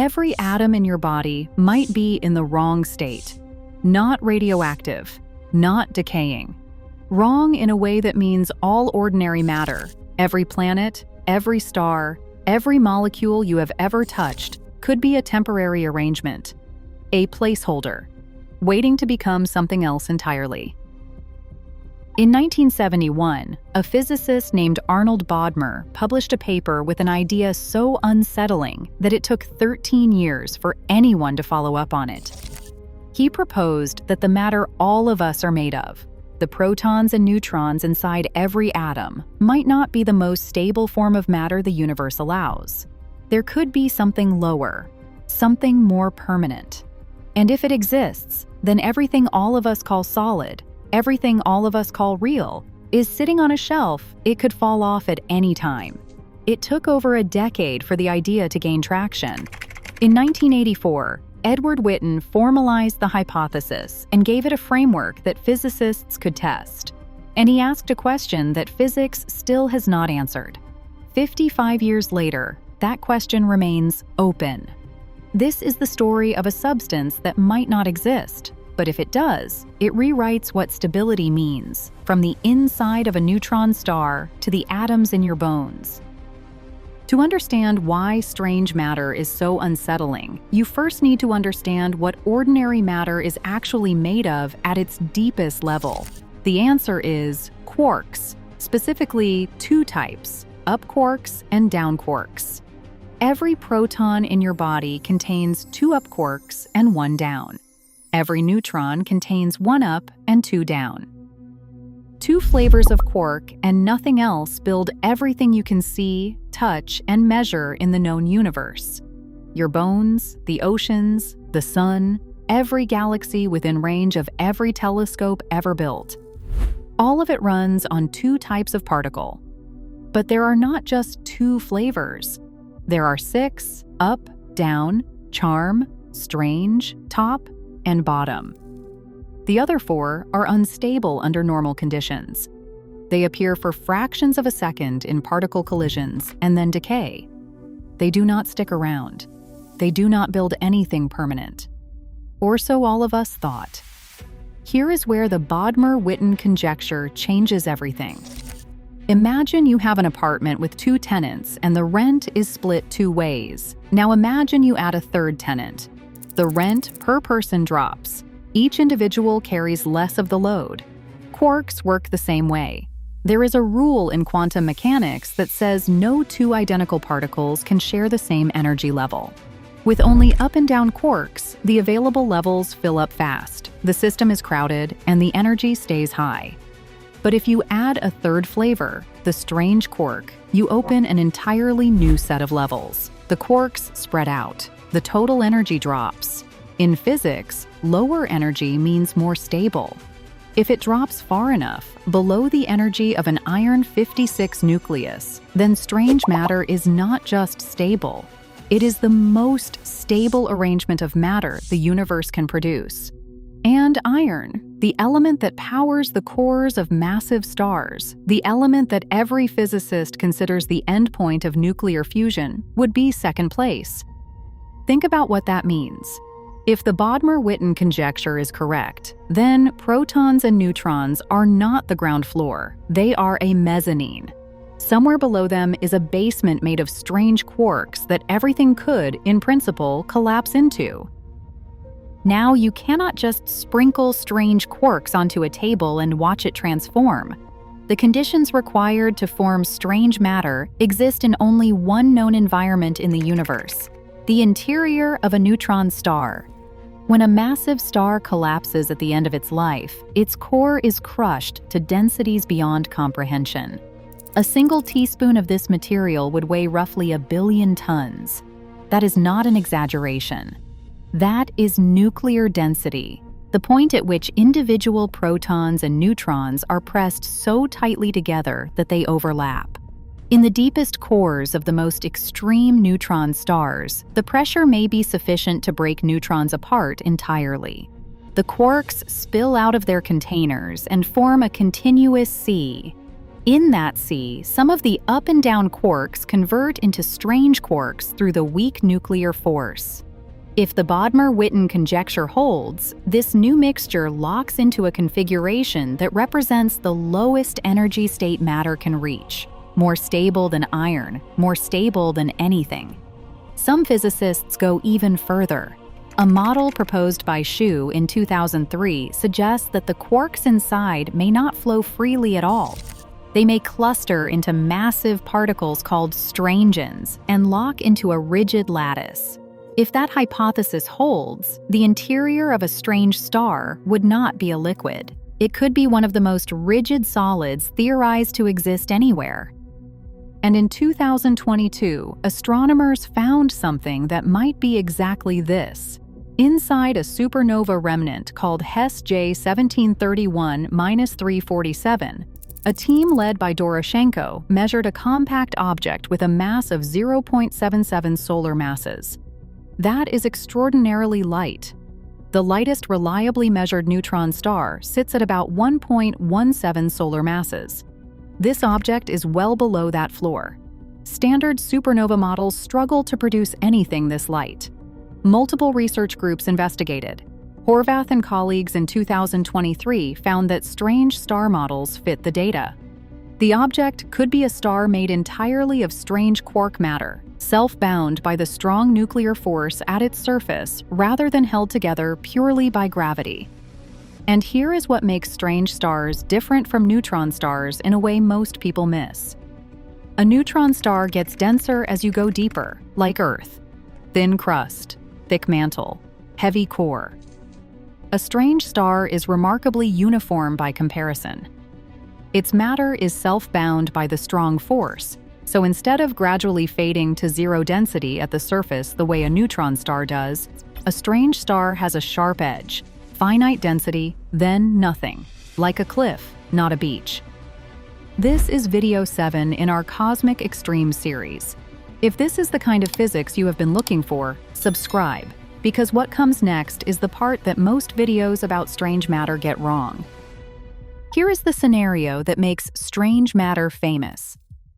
Every atom in your body might be in the wrong state. Not radioactive, not decaying. Wrong in a way that means all ordinary matter, every planet, every star, every molecule you have ever touched could be a temporary arrangement, a placeholder, waiting to become something else entirely. In 1971, a physicist named Arnold Bodmer published a paper with an idea so unsettling that it took 13 years for anyone to follow up on it. He proposed that the matter all of us are made of, the protons and neutrons inside every atom, might not be the most stable form of matter the universe allows. There could be something lower, something more permanent. And if it exists, then everything all of us call solid, everything all of us call real, is sitting on a shelf it could fall off at any time. It took over a decade for the idea to gain traction. In 1984, Edward Witten formalized the hypothesis and gave it a framework that physicists could test. And he asked a question that physics still has not answered. 55 years later, that question remains open. This is the story of a substance that might not exist, but if it does, it rewrites what stability means, from the inside of a neutron star to the atoms in your bones. To understand why strange matter is so unsettling, you first need to understand what ordinary matter is actually made of at its deepest level. The answer is quarks, specifically two types, up quarks and down quarks. Every proton in your body contains 2 up quarks and 1 down. Every neutron contains 1 up and 2 down. 2 flavors of quark and nothing else build everything you can see, touch, and measure in the known universe. Your bones, the oceans, the sun, every galaxy within range of every telescope ever built. All of it runs on 2 types of particle. But there are not just 2 flavors. There are 6, up, down, charm, strange, top, and bottom. The other 4 are unstable under normal conditions. They appear for fractions of a second in particle collisions and then decay. They do not stick around. They do not build anything permanent. Or so all of us thought. Here is where the Bodmer-Witten conjecture changes everything. Imagine you have an apartment with 2 tenants and the rent is split 2 ways. Now imagine you add a 3rd tenant. The rent per person drops. Each individual carries less of the load. Quarks work the same way. There is a rule in quantum mechanics that says no 2 identical particles can share the same energy level. With only up and down quarks, the available levels fill up fast, the system is crowded, and the energy stays high. But if you add a 3rd flavor, the strange quark, you open an entirely new set of levels. The quarks spread out. The total energy drops. In physics, lower energy means more stable. If it drops far enough, below the energy of an iron 56 nucleus, then strange matter is not just stable. It is the most stable arrangement of matter the universe can produce. And iron, the element that powers the cores of massive stars, the element that every physicist considers the endpoint of nuclear fusion, would be second place. Think about what that means. If the Bodmer-Witten conjecture is correct, then protons and neutrons are not the ground floor, they are a mezzanine. Somewhere below them is a basement made of strange quarks that everything could, in principle, collapse into. Now you cannot just sprinkle strange quarks onto a table and watch it transform. The conditions required to form strange matter exist in only one known environment in the universe: the interior of a neutron star. When a massive star collapses at the end of its life, its core is crushed to densities beyond comprehension. A single teaspoon of this material would weigh roughly 1 billion tons. That is not an exaggeration. That is nuclear density, the point at which individual protons and neutrons are pressed so tightly together that they overlap. In the deepest cores of the most extreme neutron stars, the pressure may be sufficient to break neutrons apart entirely. The quarks spill out of their containers and form a continuous sea. In that sea, some of the up and down quarks convert into strange quarks through the weak nuclear force. If the Bodmer-Witten conjecture holds, this new mixture locks into a configuration that represents the lowest energy state matter can reach, more stable than iron, more stable than anything. Some physicists go even further. A model proposed by Shu in 2003 suggests that the quarks inside may not flow freely at all. They may cluster into massive particles called strangens and lock into a rigid lattice. If that hypothesis holds, the interior of a strange star would not be a liquid. It could be one of the most rigid solids theorized to exist anywhere. And in 2022, astronomers found something that might be exactly this. Inside a supernova remnant called Hess J 1731-347, a team led by Doroshenko measured a compact object with a mass of 0.77 solar masses. That is extraordinarily light. The lightest reliably measured neutron star sits at about 1.17 solar masses. This object is well below that floor. Standard supernova models struggle to produce anything this light. Multiple research groups investigated. Horvath and colleagues in 2023 found that strange star models fit the data. The object could be a star made entirely of strange quark matter, self-bound by the strong nuclear force at its surface rather than held together purely by gravity. And here is what makes strange stars different from neutron stars in a way most people miss. A neutron star gets denser as you go deeper, like Earth. Thin crust, thick mantle, heavy core. A strange star is remarkably uniform by comparison. Its matter is self-bound by the strong force, so instead of gradually fading to zero density at the surface the way a neutron star does, a strange star has a sharp edge, finite density, then nothing, like a cliff, not a beach. This is video 7 in our Cosmic Extreme series. If this is the kind of physics you have been looking for, subscribe, because what comes next is the part that most videos about strange matter get wrong. Here is the scenario that makes strange matter famous.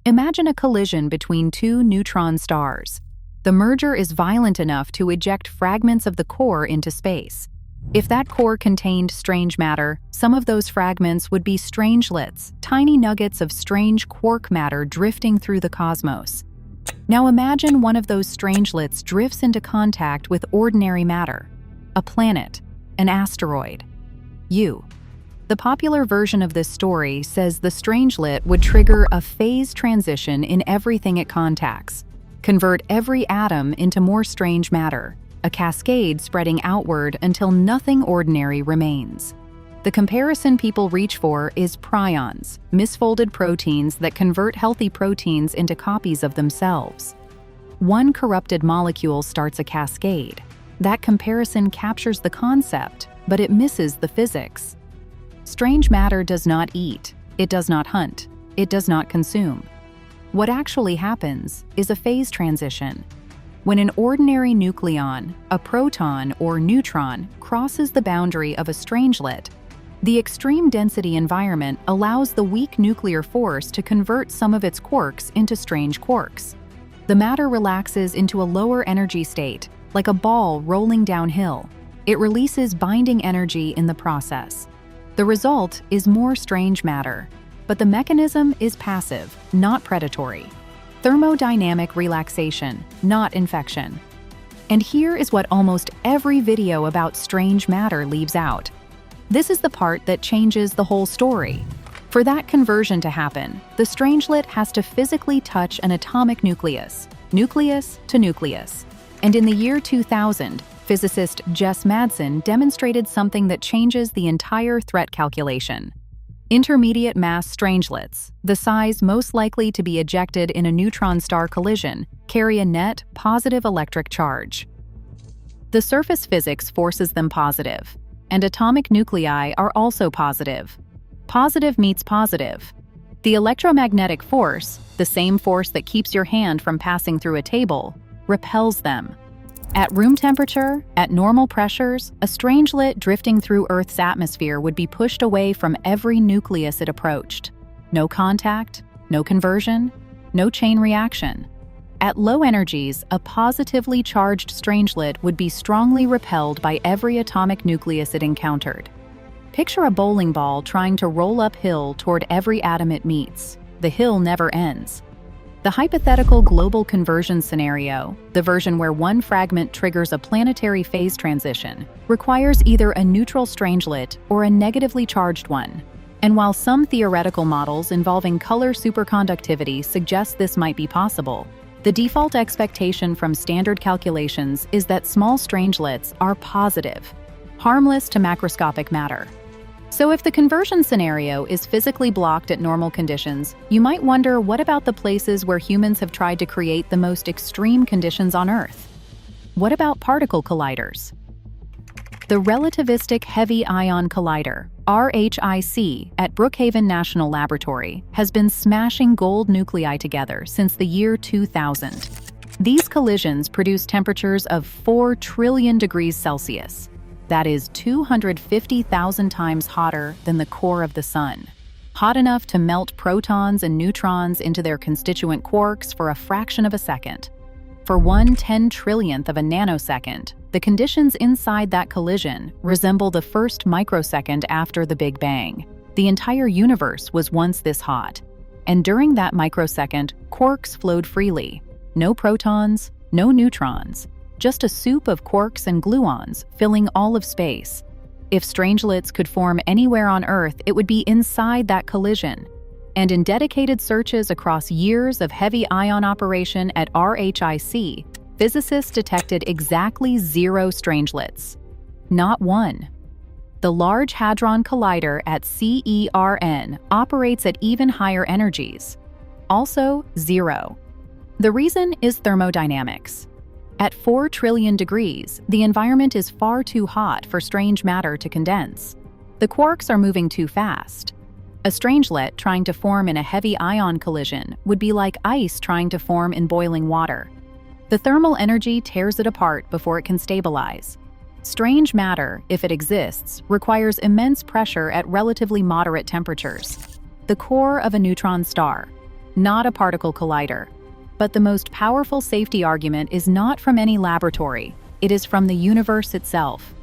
Imagine a collision between two neutron stars. The merger is violent enough to eject fragments of the core into space. If that core contained strange matter, some of those fragments would be strangelets, tiny nuggets of strange quark matter drifting through the cosmos. Now imagine one of those strangelets drifts into contact with ordinary matter, a planet, an asteroid. The popular version of this story says the strangelet would trigger a phase transition in everything it contacts, convert every atom into more strange matter, a cascade spreading outward until nothing ordinary remains. The comparison people reach for is prions, misfolded proteins that convert healthy proteins into copies of themselves. One corrupted molecule starts a cascade. That comparison captures the concept, but it misses the physics. Strange matter does not eat, it does not hunt, it does not consume. What actually happens is a phase transition. When an ordinary nucleon, a proton or neutron, crosses the boundary of a strangelet, the extreme density environment allows the weak nuclear force to convert some of its quarks into strange quarks. The matter relaxes into a lower energy state, like a ball rolling downhill. It releases binding energy in the process. The result is more strange matter, but the mechanism is passive, not predatory. Thermodynamic relaxation, not infection. And here is what almost every video about strange matter leaves out. This is the part that changes the whole story. For that conversion to happen, the strangelet has to physically touch an atomic nucleus, nucleus to nucleus. And in the year 2000, physicist Jess Madsen demonstrated something that changes the entire threat calculation. Intermediate mass strangelets, the size most likely to be ejected in a neutron star collision, carry a net positive electric charge. The surface physics forces them positive, and atomic nuclei are also positive. Positive meets positive. The electromagnetic force, the same force that keeps your hand from passing through a table, repels them. At room temperature, at normal pressures, a strangelet drifting through Earth's atmosphere would be pushed away from every nucleus it approached. no contact, no conversion, no chain reaction. At low energies, a positively charged strangelet would be strongly repelled by every atomic nucleus it encountered. Picture a bowling ball trying to roll uphill toward every atom it meets. The hill never ends. The hypothetical global conversion scenario, the version where one fragment triggers a planetary phase transition, requires either a neutral strangelet or a negatively charged one. And while some theoretical models involving color superconductivity suggest this might be possible, the default expectation from standard calculations is that small strangelets are positive, harmless to macroscopic matter. So if the conversion scenario is physically blocked at normal conditions, you might wonder, what about the places where humans have tried to create the most extreme conditions on Earth? What about particle colliders? The Relativistic Heavy Ion Collider, RHIC, at Brookhaven National Laboratory has been smashing gold nuclei together since the year 2000. These collisions produce temperatures of 4 trillion degrees Celsius. That is 250,000 times hotter than the core of the Sun. Hot enough to melt protons and neutrons into their constituent quarks for a fraction of a second. For 1/10,000,000th of a nanosecond, the conditions inside that collision resemble the first microsecond after the Big Bang. The entire universe was once this hot. And during that microsecond, quarks flowed freely. No protons, no neutrons. Just a soup of quarks and gluons filling all of space. If strangelets could form anywhere on Earth, it would be inside that collision. And in dedicated searches across years of heavy ion operation at RHIC, physicists detected exactly 0 strangelets. Not one. The Large Hadron Collider at CERN operates at even higher energies. Also 0. The reason is thermodynamics. At 4 trillion degrees, the environment is far too hot for strange matter to condense. The quarks are moving too fast. A strangelet trying to form in a heavy ion collision would be like ice trying to form in boiling water. The thermal energy tears it apart before it can stabilize. Strange matter, if it exists, requires immense pressure at relatively moderate temperatures. The core of a neutron star, not a particle collider. But the most powerful safety argument is not from any laboratory. It is from the universe itself.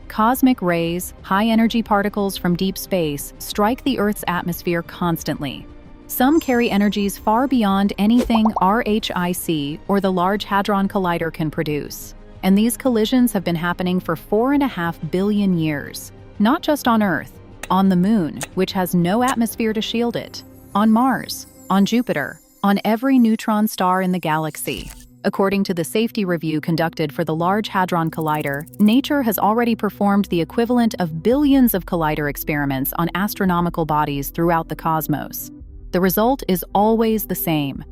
Cosmic rays, high-energy particles from deep space, strike the Earth's atmosphere constantly. Some carry energies far beyond anything RHIC or the Large Hadron Collider can produce. And these collisions have been happening for 4.5 billion years. Not just on Earth, on the Moon, which has no atmosphere to shield it, on Mars, on Jupiter, on every neutron star in the galaxy. According to the safety review conducted for the Large Hadron Collider, nature has already performed the equivalent of billions of collider experiments on astronomical bodies throughout the cosmos. The result is always the same.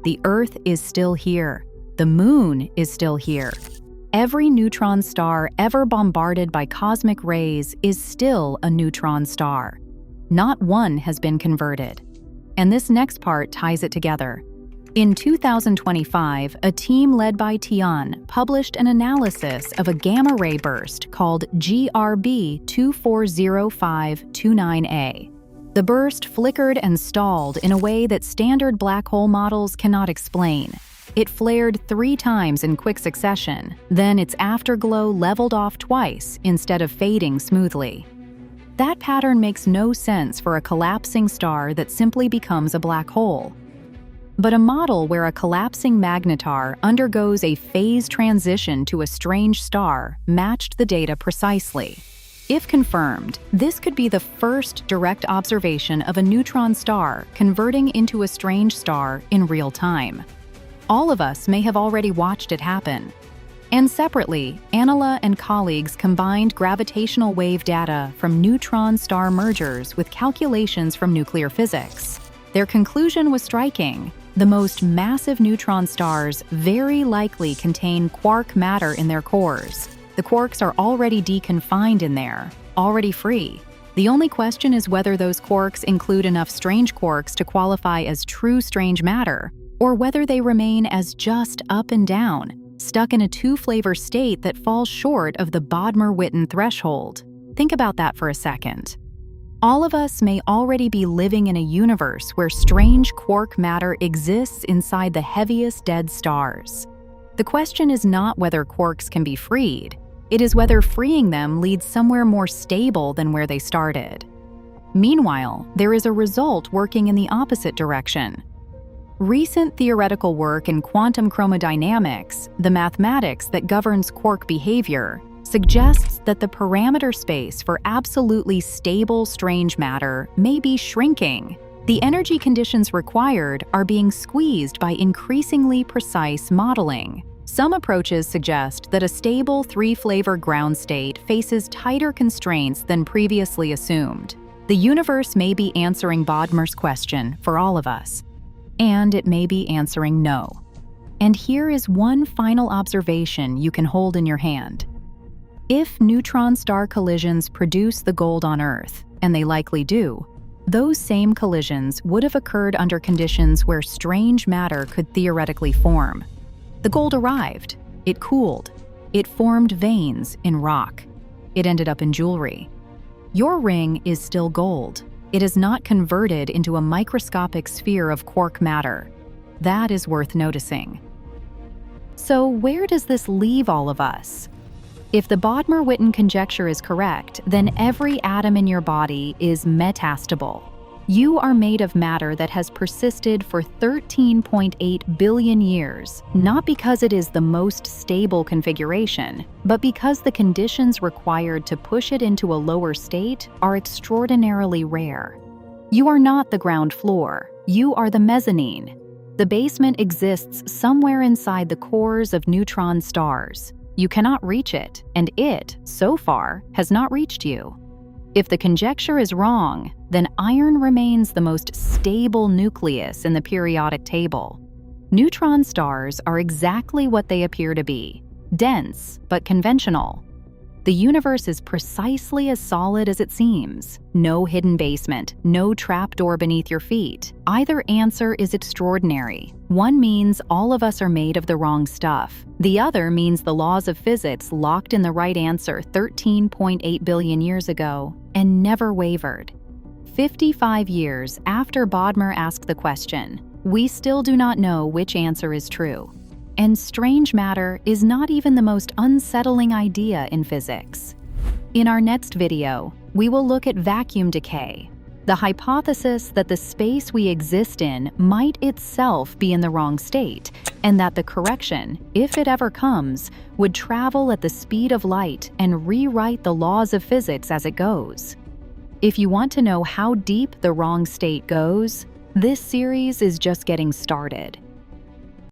The Earth is still here. The Moon is still here. Every neutron star ever bombarded by cosmic rays is still a neutron star. Not one has been converted. And this next part ties it together. In 2025, a team led by Tian published an analysis of a gamma-ray burst called GRB240529A. The burst flickered and stalled in a way that standard black hole models cannot explain. It flared 3 times in quick succession, then its afterglow leveled off twice instead of fading smoothly. That pattern makes no sense for a collapsing star that simply becomes a black hole. But a model where a collapsing magnetar undergoes a phase transition to a strange star matched the data precisely. If confirmed, this could be the first direct observation of a neutron star converting into a strange star in real time. All of us may have already watched it happen. And separately, Anila and colleagues combined gravitational wave data from neutron star mergers with calculations from nuclear physics. Their conclusion was striking. The most massive neutron stars very likely contain quark matter in their cores. The quarks are already deconfined in there, already free. The only question is whether those quarks include enough strange quarks to qualify as true strange matter, or whether they remain as just up and down, stuck in a two-flavor state that falls short of the Bodmer-Witten threshold. Think about that for a second. All of us may already be living in a universe where strange quark matter exists inside the heaviest dead stars. The question is not whether quarks can be freed, it is whether freeing them leads somewhere more stable than where they started. Meanwhile, there is a result working in the opposite direction. Recent theoretical work in quantum chromodynamics, the mathematics that governs quark behavior, suggests that the parameter space for absolutely stable strange matter may be shrinking. The energy conditions required are being squeezed by increasingly precise modeling. Some approaches suggest that a stable three-flavor ground state faces tighter constraints than previously assumed. The universe may be answering Bodmer's question for all of us, and it may be answering no. And here is one final observation you can hold in your hand. If neutron star collisions produce the gold on Earth, and they likely do, those same collisions would have occurred under conditions where strange matter could theoretically form. The gold arrived, it cooled, it formed veins in rock, it ended up in jewelry. Your ring is still gold. It is not converted into a microscopic sphere of quark matter. That is worth noticing. So where does this leave all of us? If the Bodmer-Witten conjecture is correct, then every atom in your body is metastable. You are made of matter that has persisted for 13.8 billion years, not because it is the most stable configuration, but because the conditions required to push it into a lower state are extraordinarily rare. You are not the ground floor, you are the mezzanine. The basement exists somewhere inside the cores of neutron stars. You cannot reach it, and it, so far, has not reached you. If the conjecture is wrong, then iron remains the most stable nucleus in the periodic table. Neutron stars are exactly what they appear to be, dense but conventional. The universe is precisely as solid as it seems. No hidden basement, no trapdoor beneath your feet. Either answer is extraordinary. One means all of us are made of the wrong stuff. The other means the laws of physics locked in the right answer 13.8 billion years ago and never wavered. 55 years after Bodmer asked the question, we still do not know which answer is true. And strange matter is not even the most unsettling idea in physics. In our next video, we will look at vacuum decay, the hypothesis that the space we exist in might itself be in the wrong state, and that the correction, if it ever comes, would travel at the speed of light and rewrite the laws of physics as it goes. If you want to know how deep the wrong state goes, this series is just getting started.